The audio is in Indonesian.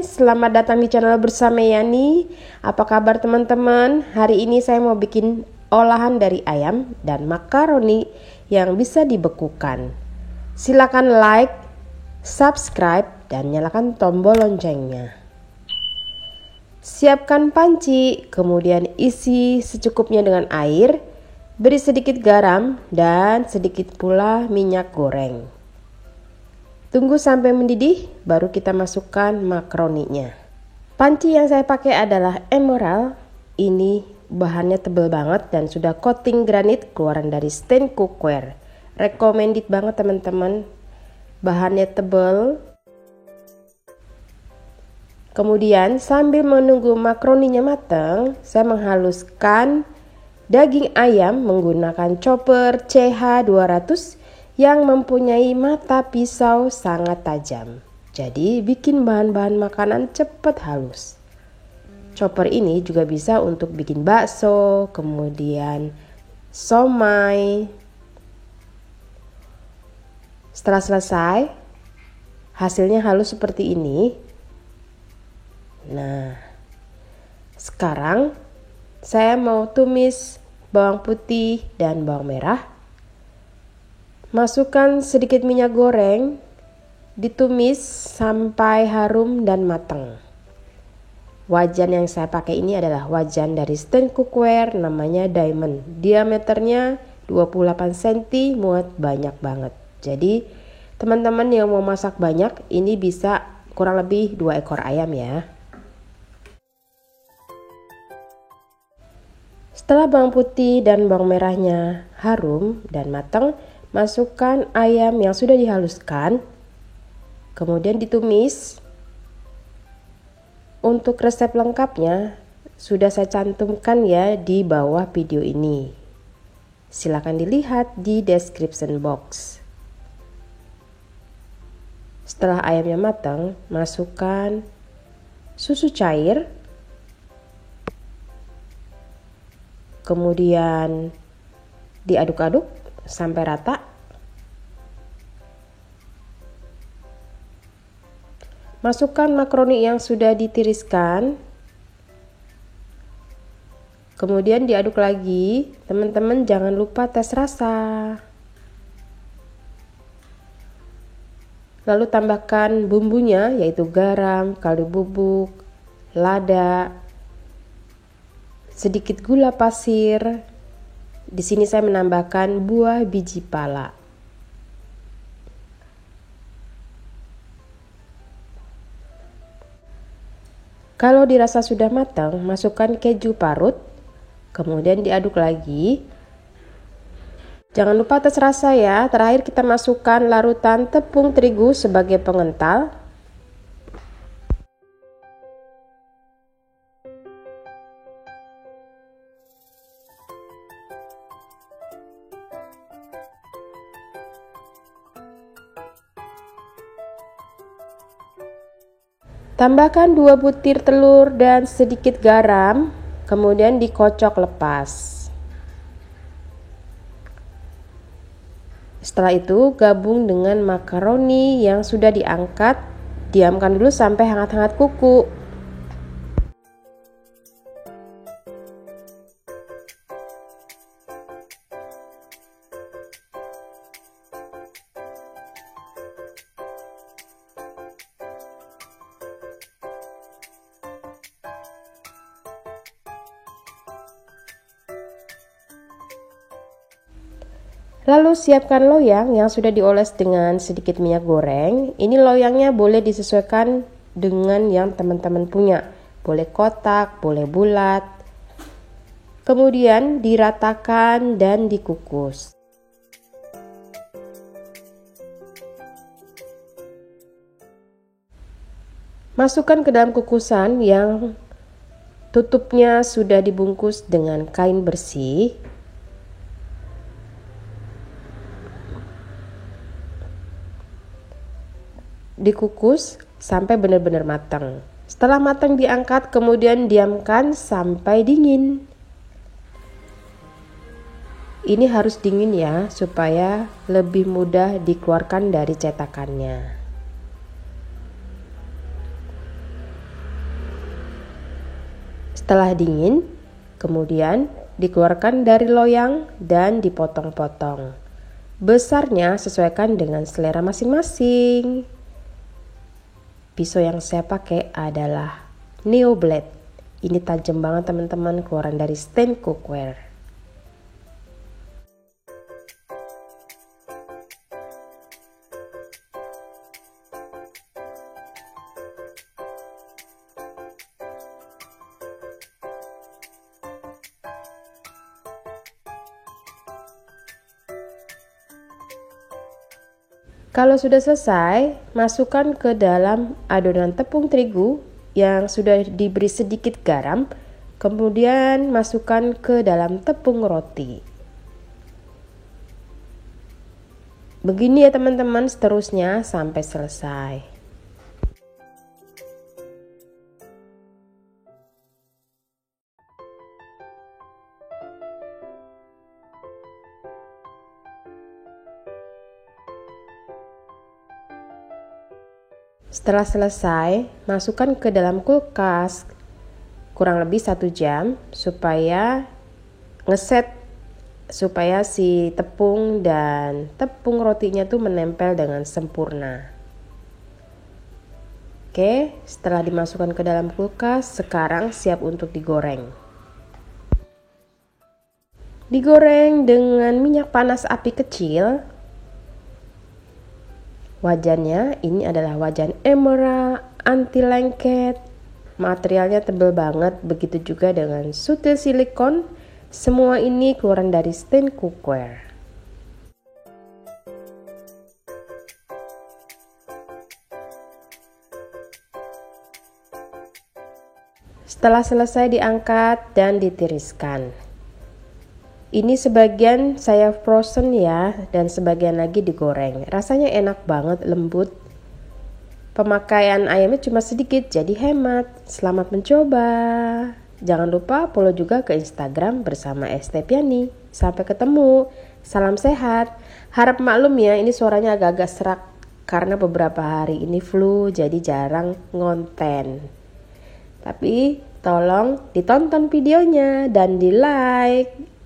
selamat datang di channel bersama Yani. Apa kabar teman-teman? Hari ini saya mau bikin olahan dari ayam dan makaroni yang bisa dibekukan. Silakan like, subscribe, dan nyalakan tombol loncengnya. Siapkan panci, kemudian isi secukupnya dengan air, beri sedikit garam dan sedikit pula minyak goreng. Tunggu sampai mendidih, baru kita masukkan makaroninya. Panci yang saya pakai adalah Emerald. Ini bahannya tebal banget dan sudah coating granit keluaran dari Stain Cookware. Recommended banget teman-teman. Bahannya tebal. Kemudian sambil menunggu makaroninya matang, saya menghaluskan daging ayam menggunakan chopper CH200 yang mempunyai mata pisau sangat tajam. Jadi bikin bahan-bahan makanan cepat halus. Chopper ini juga bisa untuk bikin bakso, kemudian somai. Setelah selesai, hasilnya halus seperti ini. Nah, sekarang saya mau tumis bawang putih dan bawang merah. Masukkan sedikit minyak goreng, ditumis sampai harum dan matang. Wajan yang saya pakai ini adalah wajan dari Stain Cookware, namanya Diamond. Diameternya 28 cm, muat banyak banget. Jadi teman-teman yang mau masak banyak, ini bisa kurang lebih 2 ekor ayam ya. Setelah bawang putih dan bawang merahnya harum dan matang, masukkan ayam yang sudah dihaluskan, kemudian ditumis. Untuk resep lengkapnya sudah saya cantumkan ya di bawah video ini. Silakan dilihat di description box. Setelah ayamnya matang, masukkan susu cair, kemudian diaduk-aduk sampai rata. Masukkan makaroni yang sudah ditiriskan. Kemudian diaduk lagi. Teman-teman jangan lupa tes rasa. Lalu tambahkan bumbunya yaitu garam, kaldu bubuk, lada, sedikit gula pasir. Di sini saya menambahkan buah biji pala. Kalau dirasa sudah matang, masukkan keju parut, kemudian diaduk lagi. Jangan lupa tes rasa ya. Terakhir kita masukkan larutan tepung terigu sebagai pengental. Tambahkan 2 butir telur dan sedikit garam, kemudian dikocok lepas. Setelah itu gabung dengan makaroni yang sudah diangkat, diamkan dulu sampai hangat-hangat kuku. Lalu siapkan loyang yang sudah dioles dengan sedikit minyak goreng. Ini loyangnya boleh disesuaikan dengan yang teman-teman punya. Boleh kotak, boleh bulat. Kemudian diratakan dan dikukus. Masukkan ke dalam kukusan yang tutupnya sudah dibungkus dengan kain bersih. Dikukus sampai benar-benar matang. Setelah matang diangkat, kemudian diamkan sampai dingin. Ini harus dingin ya, supaya lebih mudah dikeluarkan dari cetakannya. Setelah dingin, kemudian dikeluarkan dari loyang dan dipotong-potong. Besarnya sesuaikan dengan selera masing-masing. Pisau yang saya pakai adalah Neo Blade. Ini tajam banget teman-teman, keluaran dari Stanley Cookware. Kalau sudah selesai, masukkan ke dalam adonan tepung terigu yang sudah diberi sedikit garam, kemudian masukkan ke dalam tepung roti. Begini ya teman-teman, seterusnya sampai selesai. Setelah selesai, masukkan ke dalam kulkas kurang lebih 1 jam supaya supaya si tepung dan tepung rotinya tuh menempel dengan sempurna. Oke, setelah dimasukkan ke dalam kulkas, sekarang siap untuk digoreng. Digoreng dengan minyak panas api kecil. Wajannya ini adalah wajan Emera anti lengket. Materialnya tebal banget, begitu juga dengan sutil silikon. Semua ini keluaran dari Stanley Cookware. Setelah selesai diangkat dan ditiriskan. Ini sebagian saya frozen ya, dan sebagian lagi digoreng. Rasanya enak banget, lembut. Pemakaian ayamnya cuma sedikit, jadi hemat. Selamat mencoba. Jangan lupa follow juga ke Instagram bersama Estepiani. Sampai ketemu. Salam sehat. Harap maklum ya, ini suaranya agak-agak serak karena beberapa hari ini flu, jadi jarang ngonten. Tapi tolong ditonton videonya dan di like.